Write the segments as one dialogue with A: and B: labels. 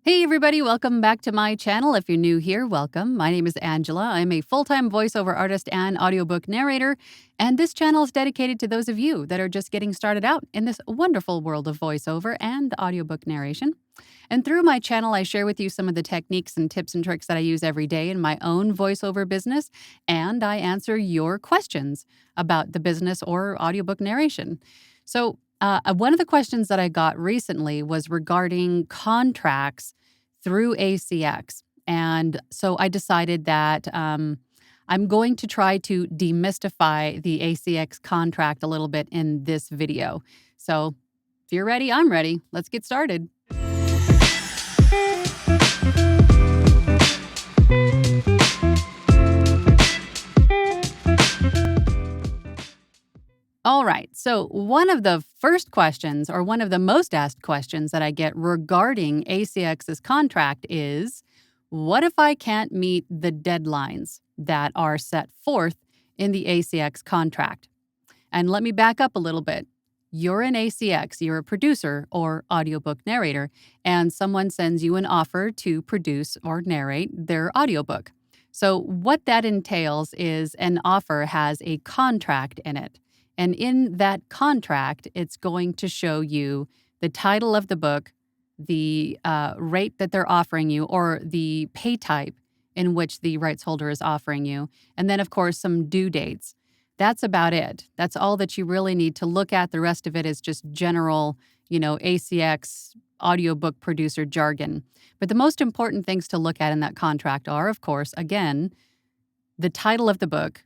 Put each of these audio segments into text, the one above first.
A: Hey everybody, welcome back to my channel. If you're new here, welcome. My name is Angela. I'm a full-time voiceover artist and audiobook narrator, and this channel is dedicated to those of you that are just getting started out in this wonderful world of voiceover and audiobook narration. And through my channel, I share with you some of the techniques and tips and tricks that I use every day in my own voiceover business, and I answer your questions about the business or audiobook narration. One of the questions that I got recently was regarding contracts through ACX. And so I decided that I'm going to try to demystify the ACX contract a little bit in this video. So if you're ready, I'm ready. Let's get started. All right. So, one of the first questions, or one of the most asked questions that I get regarding ACX's contract is, what if I can't meet the deadlines that are set forth in the ACX contract? And let me back up a little bit. You're an ACX, you're a producer or audiobook narrator, and someone sends you an offer to produce or narrate their audiobook. So, what that entails is an offer has a contract in it. And in that contract, it's going to show you the title of the book, the rate that they're offering you, or the pay type in which the rights holder is offering you, and then, of course, some due dates. That's about it. That's all that you really need to look at. The rest of it is just general, ACX audiobook producer jargon. But the most important things to look at in that contract are, of course, again, the title of the book,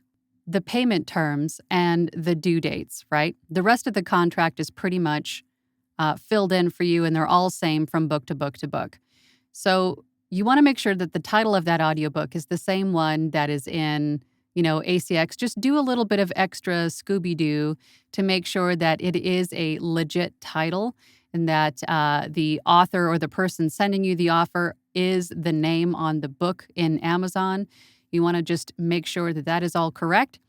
A: the payment terms, and the due dates, right? The rest of the contract is pretty much filled in for you, and they're all same from book to book to book. So you want to make sure that the title of that audiobook is the same one that is in, ACX. Just do a little bit of extra Scooby-Doo to make sure that it is a legit title and that the author or the person sending you the offer is the name on the book in Amazon. You want to just make sure that that is all correct.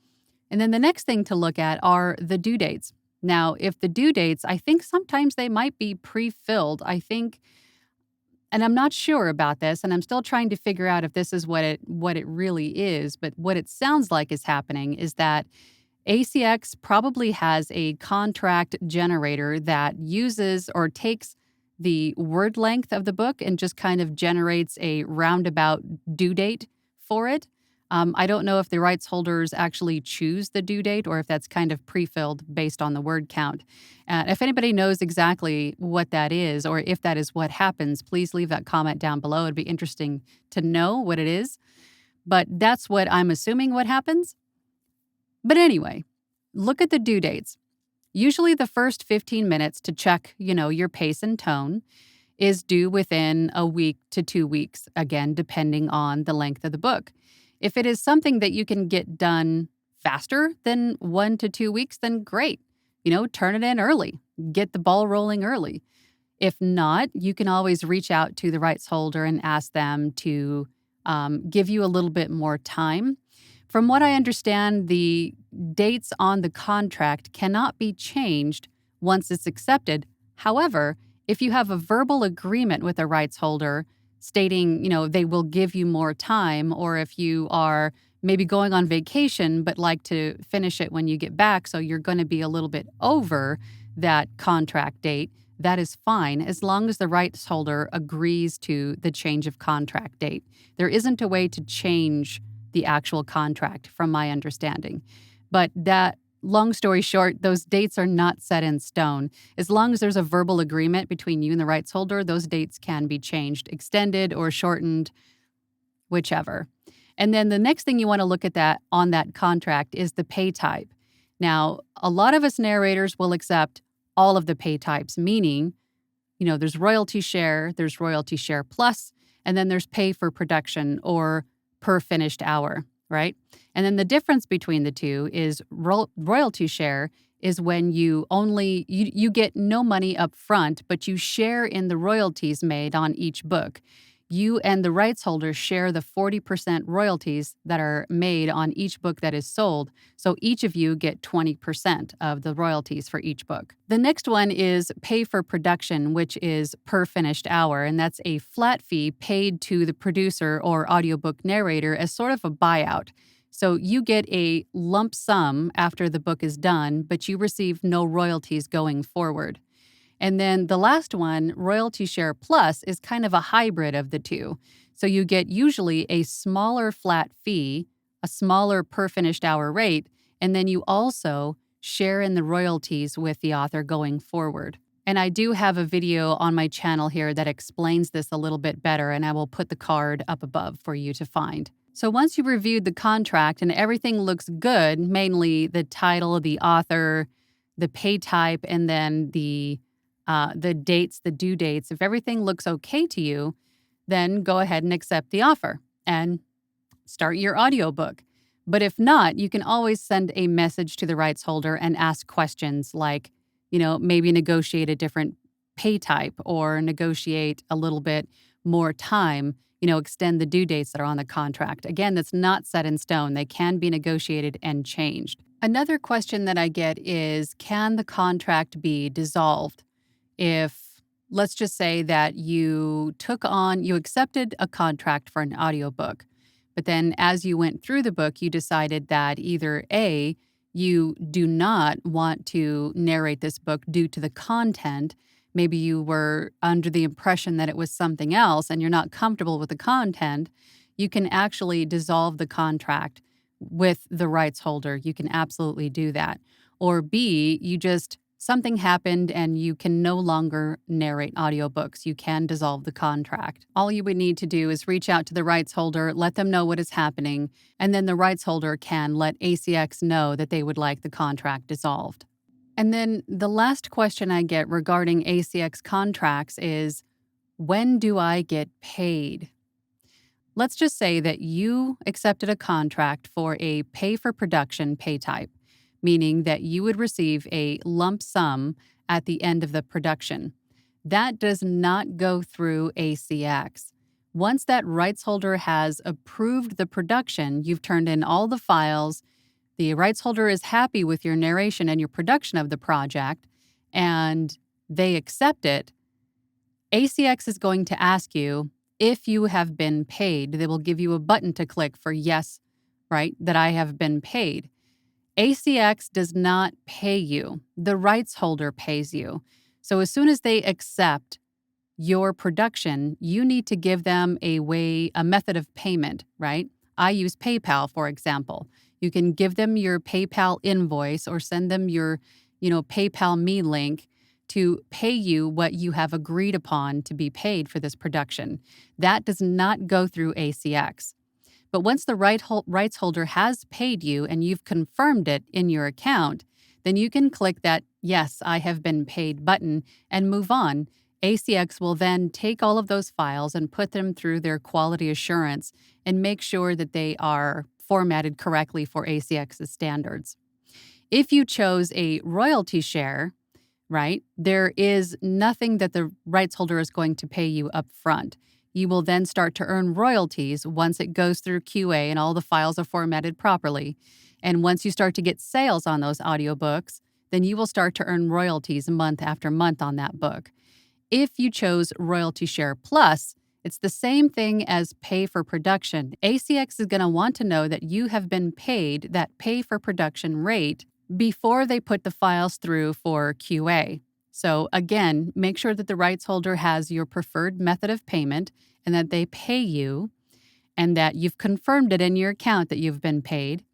A: And then the next thing to look at are the due dates. Now, if the due dates, I think sometimes they might be pre-filled. And I'm not sure about this, and I'm still trying to figure out if this is what it really is. But what it sounds like is happening is that ACX probably has a contract generator that uses or takes the word length of the book and just kind of generates a roundabout due date for it. I don't know if the rights holders actually choose the due date or if that's kind of pre-filled based on the word count. If anybody knows exactly what that is or if that is what happens, please leave that comment down below. It'd be interesting to know what it is. But that's what I'm assuming what happens. But anyway, look at the due dates. Usually the first 15 minutes to check, your pace and tone is due within a week to 2 weeks, again, depending on the length of the book. If it is something that you can get done faster than 1 to 2 weeks, then great. Turn it in early. Get the ball rolling early. If not, you can always reach out to the rights holder and ask them to give you a little bit more time. From what I understand, the dates on the contract cannot be changed once it's accepted. However, if you have a verbal agreement with a rights holder stating, they will give you more time, or if you are maybe going on vacation but like to finish it when you get back, so you're going to be a little bit over that contract date, that is fine as long as the rights holder agrees to the change of contract date. There isn't a way to change the actual contract from my understanding. But that, long story short, those dates are not set in stone. As long as there's a verbal agreement between you and the rights holder, those dates can be changed, extended or shortened, whichever. And then the next thing you want to look at that on that contract is the pay type. Now, a lot of us narrators will accept all of the pay types, meaning, there's royalty share plus, and then there's pay for production or per finished hour, right? And then the difference between the two is royalty share is when you get no money up front, but you share in the royalties made on each book. You and the rights holder share the 40% royalties that are made on each book that is sold, so each of you get 20% of the royalties for each book. The next one is pay for production, which is per finished hour, and that's a flat fee paid to the producer or audiobook narrator as sort of a buyout. So you get a lump sum after the book is done, but you receive no royalties going forward. And then the last one, Royalty Share Plus, is kind of a hybrid of the two. So you get usually a smaller flat fee, a smaller per finished hour rate, and then you also share in the royalties with the author going forward. And I do have a video on my channel here that explains this a little bit better, and I will put the card up above for you to find. So once you've reviewed the contract and everything looks good, mainly the title, the author, the pay type, and then the dates, the due dates, if everything looks okay to you, then go ahead and accept the offer and start your audiobook. But if not, you can always send a message to the rights holder and ask questions like, maybe negotiate a different pay type or negotiate a little bit more time, extend the due dates that are on the contract. Again, that's not set in stone. They can be negotiated and changed. Another question that I get is, can the contract be dissolved? If, let's just say that you accepted a contract for an audiobook, but then as you went through the book, you decided that either A, you do not want to narrate this book due to the content. Maybe you were under the impression that it was something else and you're not comfortable with the content. You can actually dissolve the contract with the rights holder. You can absolutely do that. Or B, something happened and you can no longer narrate audiobooks. You can dissolve the contract. All you would need to do is reach out to the rights holder, let them know what is happening, and then the rights holder can let ACX know that they would like the contract dissolved. And then the last question I get regarding ACX contracts is, when do I get paid? Let's just say that you accepted a contract for a pay-for-production pay type, meaning that you would receive a lump sum at the end of the production. That does not go through ACX. Once that rights holder has approved the production, you've turned in all the files, the rights holder is happy with your narration and your production of the project, and they accept it, ACX is going to ask you if you have been paid. They will give you a button to click for yes, right, that I have been paid. ACX does not pay you. The rights holder pays you. So as soon as they accept your production, you need to give them a method of payment, right? I use PayPal, for example. You can give them your PayPal invoice or send them your, PayPal me link to pay you what you have agreed upon to be paid for this production. That does not go through ACX. But once the rights holder has paid you and you've confirmed it in your account, then you can click that Yes, I have been paid button and move on. ACX will then take all of those files and put them through their quality assurance and make sure that they are formatted correctly for ACX's standards. If you chose a royalty share, right, there is nothing that the rights holder is going to pay you up front. You will then start to earn royalties once it goes through QA and all the files are formatted properly. And once you start to get sales on those audiobooks, then you will start to earn royalties month after month on that book. If you chose Royalty Share Plus, it's the same thing as pay for production. ACX is going to want to know that you have been paid that pay for production rate before they put the files through for QA. So again, make sure that the rights holder has your preferred method of payment and that they pay you and that you've confirmed it in your account that you've been paid.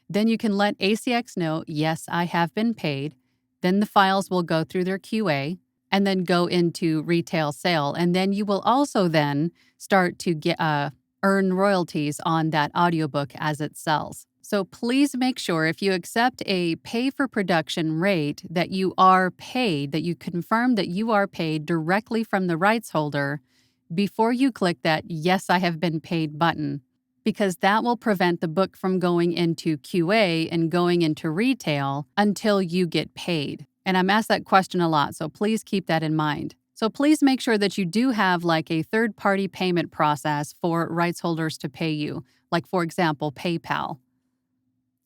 A: Then you can let ACX know, yes, I have been paid. Then the files will go through their QA and then go into retail sale. And then you will also then start to earn royalties on that audiobook as it sells. So please make sure if you accept a pay for production rate that you are paid, that you confirm that you are paid directly from the rights holder before you click that Yes, I have been paid button, because that will prevent the book from going into QA and going into retail until you get paid. And I'm asked that question a lot, so please keep that in mind. So please make sure that you do have like a third-party payment process for rights holders to pay you, like for example, PayPal.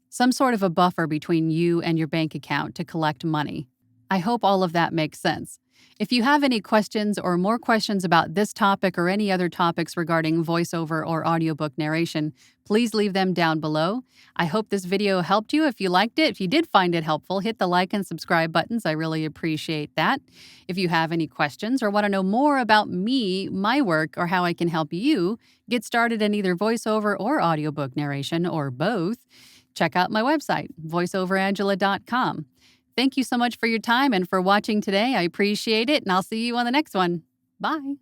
A: Some sort of a buffer between you and your bank account to collect money. I hope all of that makes sense. If you have any questions or more questions about this topic or any other topics regarding voiceover or audiobook narration, please leave them down below. I hope this video helped you. If you liked it, if you did find it helpful, hit the like and subscribe buttons. I really appreciate that. If you have any questions or want to know more about me, my work, or how I can help you get started in either voiceover or audiobook narration or both, check out my website, voiceoverangela.com. Thank you so much for your time and for watching today. I appreciate it, and I'll see you on the next one. Bye.